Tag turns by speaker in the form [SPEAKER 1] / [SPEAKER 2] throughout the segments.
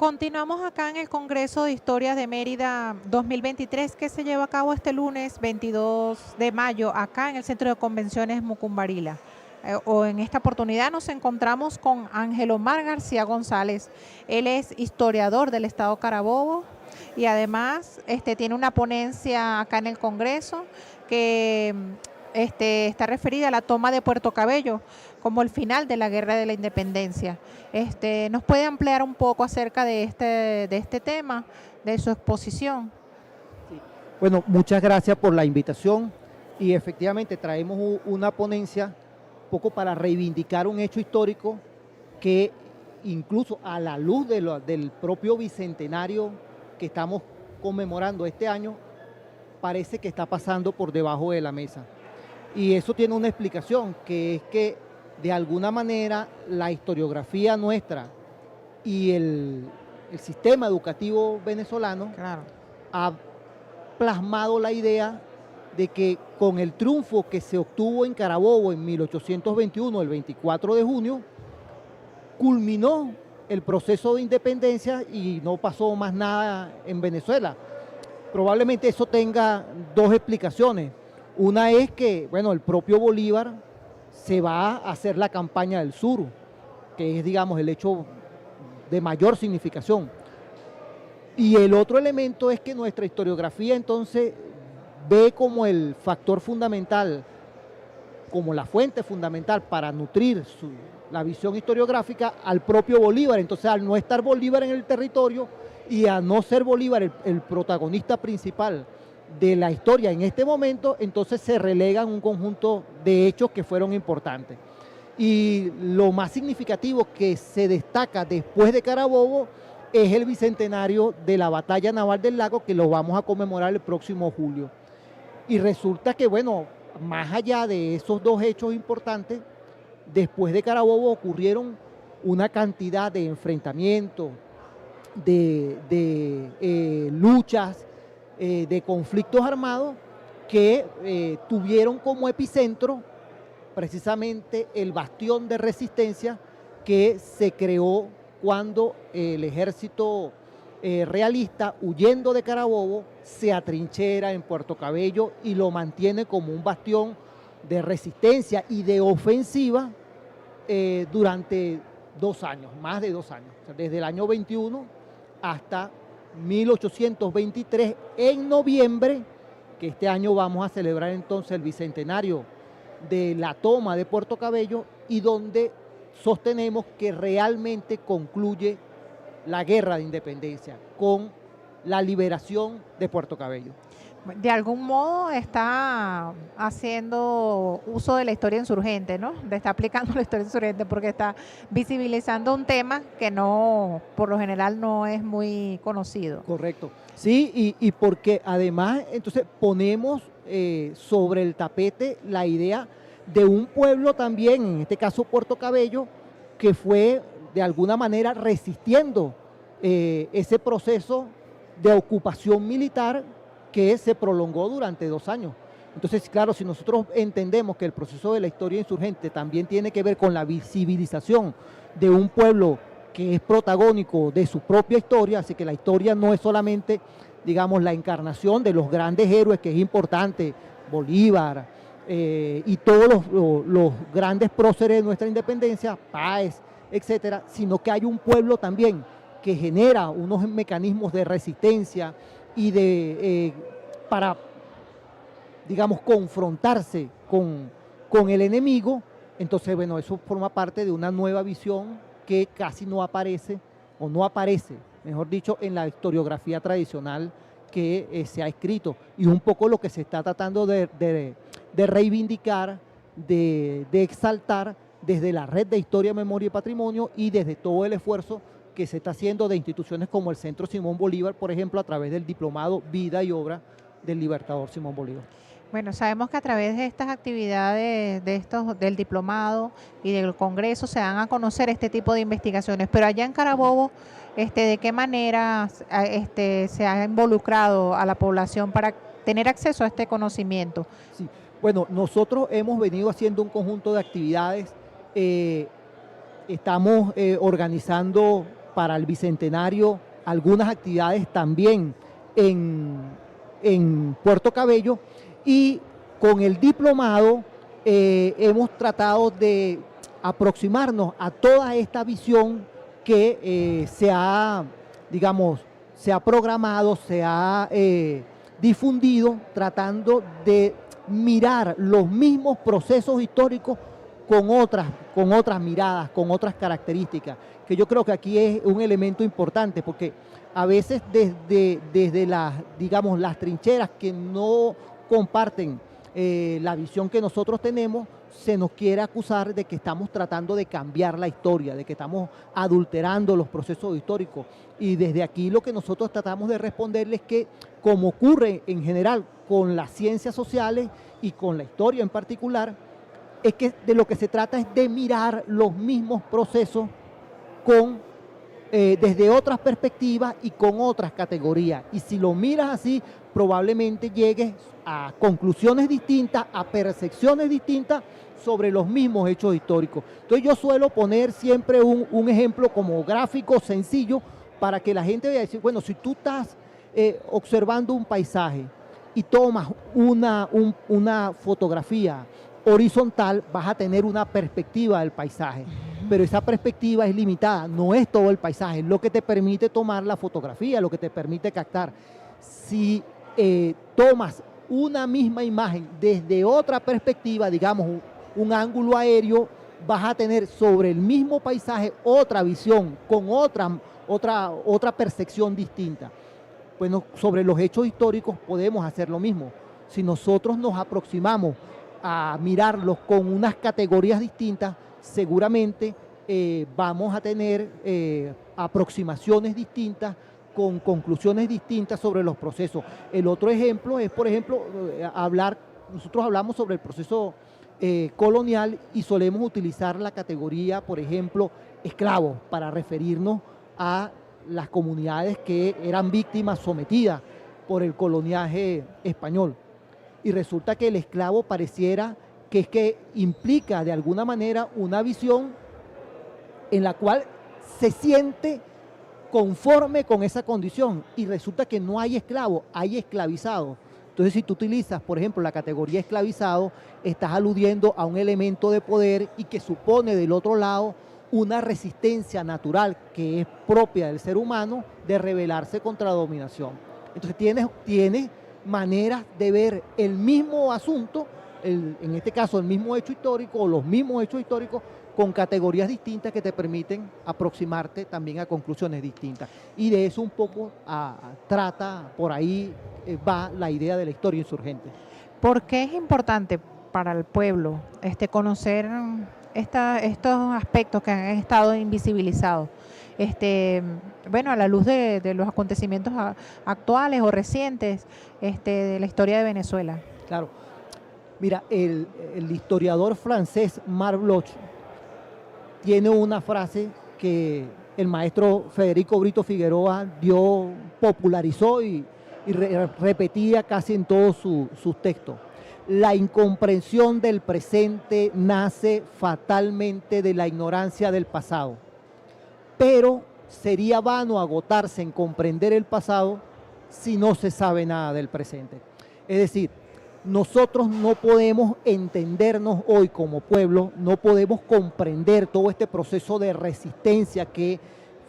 [SPEAKER 1] Continuamos acá en el Congreso de Historias de Mérida 2023 que se lleva a cabo este lunes 22 de mayo acá en el Centro de Convenciones Mucumbarila. En esta oportunidad nos encontramos con Ángel Omar García González. Él es historiador del Estado Carabobo y además tiene una ponencia acá en el Congreso que está referida a la toma de Puerto Cabello como el final de la Guerra de la Independencia. ¿Nos puede ampliar un poco acerca de este tema, de su exposición?
[SPEAKER 2] Sí. Bueno, muchas gracias por la invitación y efectivamente traemos una ponencia un poco para reivindicar un hecho histórico que incluso a la luz del propio bicentenario que estamos conmemorando este año, parece que está pasando por debajo de la mesa. Y eso tiene una explicación, que es que de alguna manera la historiografía nuestra y el sistema educativo venezolano ha plasmado la idea de que con el triunfo que se obtuvo en Carabobo en 1821, el 24 de junio, culminó el proceso de independencia y no pasó más nada en Venezuela. Probablemente eso tenga dos explicaciones. Una es que, bueno, el propio Bolívar se va a hacer la campaña del sur, que es, digamos, el hecho de mayor significación. Y el otro elemento es que nuestra historiografía entonces ve como el factor fundamental, como la fuente fundamental para nutrir la visión historiográfica al propio Bolívar. Entonces, al no estar Bolívar en el territorio y a no ser Bolívar el protagonista principal de la historia en este momento, entonces se relegan un conjunto de hechos que fueron importantes. Y lo más significativo que se destaca después de Carabobo es el bicentenario de la batalla naval del Lago, que lo vamos a conmemorar el próximo julio. Y resulta que, bueno, más allá de esos dos hechos importantes, después de Carabobo ocurrieron una cantidad de enfrentamientos, de luchas, de conflictos armados que tuvieron como epicentro precisamente el bastión de resistencia que se creó cuando el ejército realista, huyendo de Carabobo, se atrinchera en Puerto Cabello y lo mantiene como un bastión de resistencia y de ofensiva durante 2 años, más de 2 años, o sea, desde el año 21 hasta 1823, en noviembre, que este año vamos a celebrar entonces el bicentenario de la toma de Puerto Cabello, y donde sostenemos que realmente concluye la guerra de independencia con la liberación de Puerto Cabello.
[SPEAKER 1] De algún modo está haciendo uso de la historia insurgente, ¿no? Está aplicando la historia insurgente porque está visibilizando un tema que no, por lo general, no es muy conocido.
[SPEAKER 2] Correcto. Sí, y porque además entonces ponemos sobre el tapete la idea de un pueblo también, en este caso Puerto Cabello, que fue de alguna manera resistiendo ese proceso de ocupación militar que se prolongó durante 2 años. Entonces, claro, si nosotros entendemos que el proceso de la historia insurgente también tiene que ver con la visibilización de un pueblo que es protagónico de su propia historia, así que la historia no es solamente, digamos, la encarnación de los grandes héroes, que es importante, Bolívar y todos los grandes próceres de nuestra independencia, Páez, etcétera, sino que hay un pueblo también que genera unos mecanismos de resistencia y para, digamos, confrontarse con el enemigo. Entonces, bueno, eso forma parte de una nueva visión que casi no aparece, o no aparece, mejor dicho, en la historiografía tradicional que se ha escrito, y un poco lo que se está tratando de reivindicar, de exaltar desde la Red de Historia, Memoria y Patrimonio, y desde todo el esfuerzo que se está haciendo de instituciones como el Centro Simón Bolívar, por ejemplo, a través del diplomado Vida y Obra del Libertador Simón Bolívar.
[SPEAKER 1] Bueno, sabemos que a través de estas actividades, del diplomado y del Congreso, se dan a conocer este tipo de investigaciones, pero allá en Carabobo, ¿de qué manera se ha involucrado a la población para tener acceso a este conocimiento?
[SPEAKER 2] Sí, bueno, nosotros hemos venido haciendo un conjunto de actividades, estamos organizando para el Bicentenario algunas actividades también en Puerto Cabello, y con el diplomado hemos tratado de aproximarnos a toda esta visión que digamos, se ha programado, se ha difundido, tratando de mirar los mismos procesos históricos con otras miradas, con otras características, que yo creo que aquí es un elemento importante, porque a veces desde digamos, las trincheras que no comparten la visión que nosotros tenemos, se nos quiere acusar de que estamos tratando de cambiar la historia, de que estamos adulterando los procesos históricos. Y desde aquí lo que nosotros tratamos de responderles es que, como ocurre en general con las ciencias sociales y con la historia en particular, es que de lo que se trata es de mirar los mismos procesos desde otras perspectivas y con otras categorías. Y si lo miras así, probablemente llegues a conclusiones distintas, a percepciones distintas sobre los mismos hechos históricos. Entonces yo suelo poner siempre un ejemplo como gráfico sencillo para que la gente vea, decir, bueno, si tú estás observando un paisaje y tomas una fotografía horizontal, vas a tener una perspectiva del paisaje, pero esa perspectiva es limitada, no es todo el paisaje, es lo que te permite tomar la fotografía, lo que te permite captar. Si tomas una misma imagen desde otra perspectiva, digamos un ángulo aéreo, vas a tener sobre el mismo paisaje otra visión, con otra percepción distinta. Bueno, sobre los hechos históricos podemos hacer lo mismo. Si nosotros nos aproximamos a mirarlos con unas categorías distintas, seguramente vamos a tener aproximaciones distintas, con conclusiones distintas sobre los procesos. El otro ejemplo es, por ejemplo, nosotros hablamos sobre el proceso colonial y solemos utilizar la categoría, por ejemplo, esclavos, para referirnos a las comunidades que eran víctimas sometidas por el coloniaje español. Y resulta que el esclavo pareciera que implica de alguna manera una visión en la cual se siente conforme con esa condición, y resulta que no hay esclavo, hay esclavizado. Entonces, si tú utilizas, por ejemplo, la categoría esclavizado, estás aludiendo a un elemento de poder y que supone del otro lado una resistencia natural que es propia del ser humano de rebelarse contra la dominación. Entonces tienes maneras de ver el mismo asunto, en este caso el mismo hecho histórico o los mismos hechos históricos, con categorías distintas que te permiten aproximarte también a conclusiones distintas. Y de eso un poco por ahí va la idea de la historia insurgente.
[SPEAKER 1] ¿Por qué es importante para el pueblo conocer estos aspectos que han estado invisibilizados? Bueno, a la luz de los acontecimientos actuales o recientes de la historia de Venezuela.
[SPEAKER 2] Claro. Mira, el historiador francés Marc Bloch tiene una frase que el maestro Federico Brito Figueroa popularizó y repetía casi en todos sus textos. La incomprensión del presente nace fatalmente de la ignorancia del pasado, pero sería vano agotarse en comprender el pasado si no se sabe nada del presente. Es decir, nosotros no podemos entendernos hoy como pueblo, no podemos comprender todo este proceso de resistencia que,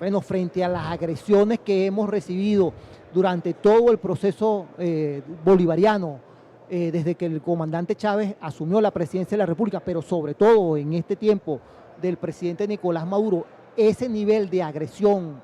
[SPEAKER 2] bueno, frente a las agresiones que hemos recibido durante todo el proceso bolivariano, desde que el comandante Chávez asumió la presidencia de la República, pero sobre todo en este tiempo del presidente Nicolás Maduro, ese nivel de agresión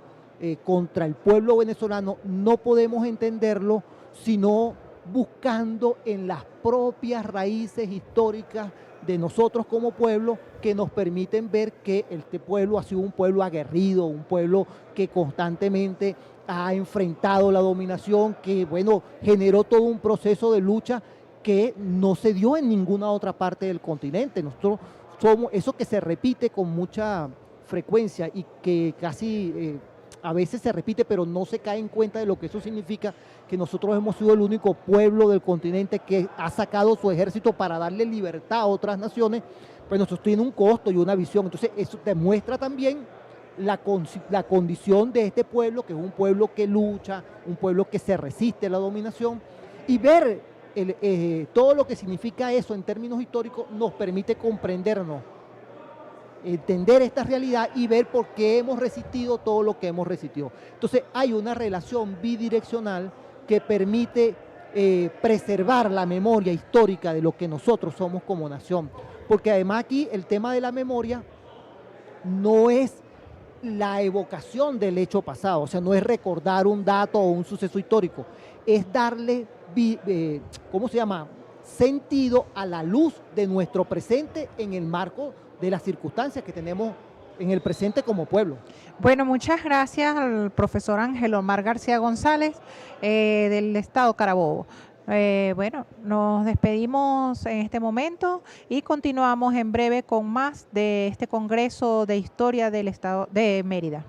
[SPEAKER 2] contra el pueblo venezolano no podemos entenderlo sino buscando en las propias raíces históricas de nosotros como pueblo, que nos permiten ver que este pueblo ha sido un pueblo aguerrido, un pueblo que constantemente ha enfrentado la dominación, que, bueno, generó todo un proceso de lucha que no se dio en ninguna otra parte del continente. Nosotros somos eso que se repite con mucha frecuencia y que casi a veces se repite, pero no se cae en cuenta de lo que eso significa, que nosotros hemos sido el único pueblo del continente que ha sacado su ejército para darle libertad a otras naciones. Pues nosotros tiene un costo y una visión. Entonces eso demuestra también la condición de este pueblo, que es un pueblo que lucha, un pueblo que se resiste a la dominación, y ver todo lo que significa eso en términos históricos nos permite comprendernos, entender esta realidad y ver por qué hemos resistido todo lo que hemos resistido. Entonces hay una relación bidireccional que permite preservar la memoria histórica de lo que nosotros somos como nación, porque además aquí el tema de la memoria no es la evocación del hecho pasado, o sea, no es recordar un dato o un suceso histórico, es darle, ¿cómo se llama?, sentido a la luz de nuestro presente en el marco de las circunstancias que tenemos en el presente como pueblo.
[SPEAKER 1] Bueno, muchas gracias al profesor Ángel Omar García González del Estado Carabobo. Bueno, nos despedimos en este momento y continuamos en breve con más de este Congreso de Historia del Estado de Mérida.